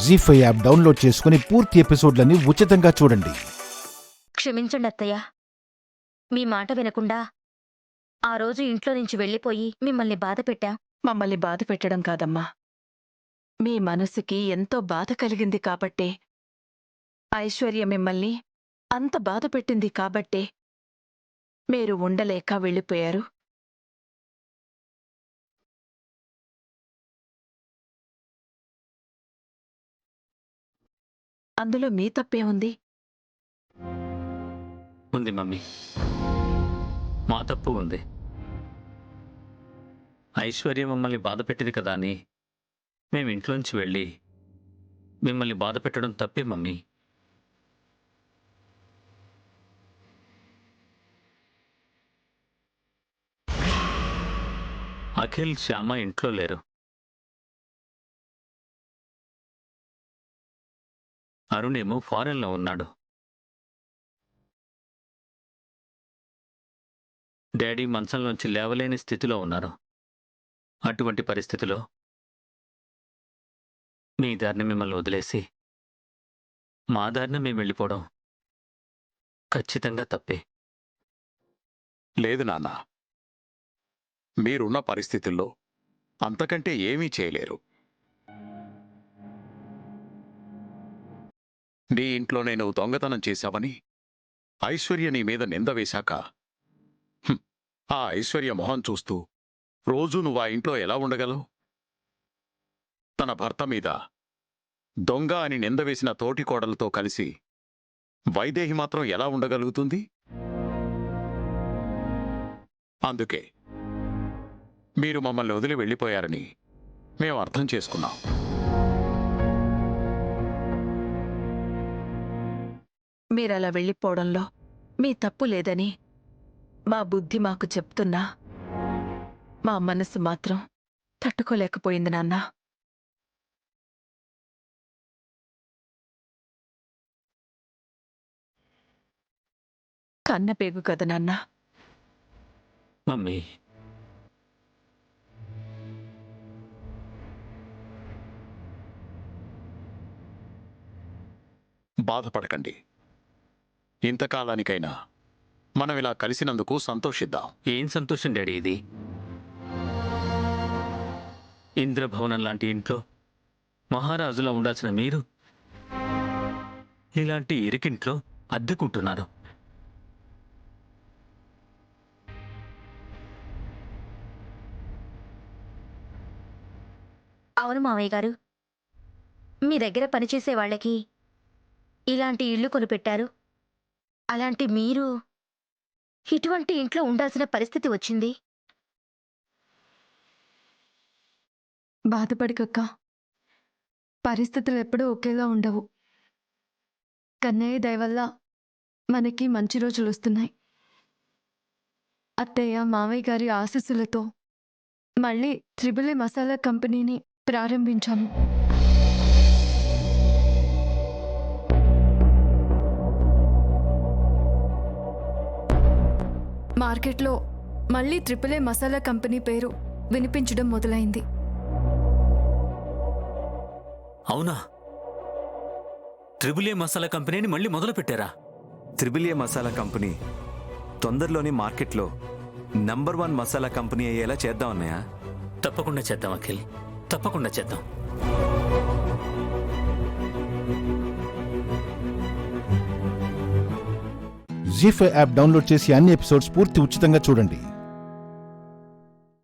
జీ5 app download చేసుకుని పూర్తి ఎపిసోడ్లని ఉచితంగా చూడండి. క్షమించండి అత్తయ్య, మీ మాట వినకుండా ఆ రోజు ఇంట్లో నుంచి వెళ్ళిపోయి మిమ్మల్ని బాధ పెట్టా. మమ్మల్ని బాధ పెట్టడం కాదమ్మా, మీ మనసుకి ఎంతో బాధ కలిగింది కాబట్టే, ఐశ్వర్య మిమ్మల్ని అంత బాధ పెట్టింది కాబట్టే మీరు ఉండలేక వెళ్ళిపోయారు. అందులో మీ తప్పే ఉంది. ఉంది మమ్మీ, మా తప్పు ఉంది. ఐశ్వర్య మమ్మల్ని బాధ పెట్టింది కదా అని మేము ఇంట్లోంచి వెళ్ళి మిమ్మల్ని బాధ పెట్టడం తప్పే మమ్మీ. అఖిల్, శ్యామ ఇంట్లో లేరు. అరుణ్ ఏమో ఫారెన్లో ఉన్నాడు. డాడీ మంచంలోంచి లేవలేని స్థితిలో ఉన్నారు. అటువంటి పరిస్థితిలో మీ దారిని మిమ్మల్ని వదిలేసి మా దారిని మేము వెళ్ళిపోవడం ఖచ్చితంగా తప్పే. లేదు నాన్న, మీరున్న పరిస్థితుల్లో అంతకంటే ఏమీ చేయలేరు. నీ ఇంట్లోనే నువ్వు దొంగతనం చేశావని ఐశ్వర్య నీ మీద నింద వేశాక ఆ ఐశ్వర్య మొహం చూస్తూ రోజూ నువ్వు ఆ ఇంట్లో ఎలా ఉండగలవు? తన భర్త మీద దొంగ అని నింద వేసిన తోటి కోడలతో కలిసి వైదేహి మాత్రం ఎలా ఉండగలుగుతుంది? అందుకే మీరు మమ్మల్ని వదిలి వెళ్ళిపోయారని మేము అర్థం చేసుకున్నాం. మీరలా వెళ్ళిపోవడంలో మీ తప్పు లేదని మా బుద్ధి మాకు చెప్తున్నా మా మనసు మాత్రం తట్టుకోలేకపోయింది నాన్న. కన్నపేగు కదా నాన్న. మమ్మీ, బాధపడకండి. ఇంతకాలానికైనా మనం ఇలా కలిసినందుకు సంతోషిద్దాం. ఏం సంతోషం డాడీ ఇది? ఇంద్రభవనం లాంటి ఇంట్లో మహారాజులా ఉండాల్సిన మీరు ఇలాంటి ఇరికింట్లో అద్దెకుంటున్నారు. అవును మావయ్య గారు, మీ దగ్గర పనిచేసే వాళ్ళకి ఇలాంటి ఇళ్ళు కొనిపెట్టారు. అలాంటి మీరు ఇటువంటి ఇంట్లో ఉండాల్సిన పరిస్థితి వచ్చింది. బాధపడికక్క, పరిస్థితులు ఎప్పుడూ ఒకేలా ఉండవు. కన్నయ్య దయవల్ల మనకి మంచి రోజులు వస్తున్నాయి. అత్తయ్య మావయ్య గారి ఆశీస్సులతో మళ్ళీ త్రిబుల్ ఏ మసాలా కంపెనీని ప్రారంభించాము. మార్కెట్లో మళ్ళీ ట్రిపుల్ ఏ మసాలా కంపెనీ పేరు వినిపించడం మొదలైంది. అవునా? ట్రిపుల్ ఏ మసాలా కంపెనీని మళ్ళీ మొదలు పెట్టారా? త్రిబుల్ ఏ మసాలా కంపెనీ తొందరలోని మార్కెట్లో నంబర్ 1 మసాలా కంపెనీ అయ్యేలా చేద్దాం అన్నయ్య. తప్పకుండా చేద్దాం అఖిల్, తప్పకుండా చేద్దాం. జీ5 యాప్ డౌన్లోడ్ చేసి అన్ని ఎపిసోడ్స్ పూర్తి ఉచితంగా చూడండి.